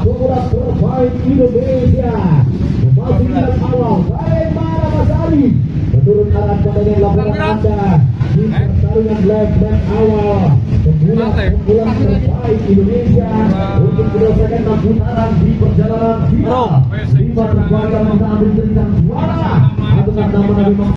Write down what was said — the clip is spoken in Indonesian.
Bola terbaik Indonesia memasuki awal. Bagaimana Mas Ali? Menurut arahan pemain lapangan Anda di pertarungan leg awal pembulan terbaik Indonesia untuk menyelesaikan putaran di perjalanan final 5 terbaik yang mengambil juara.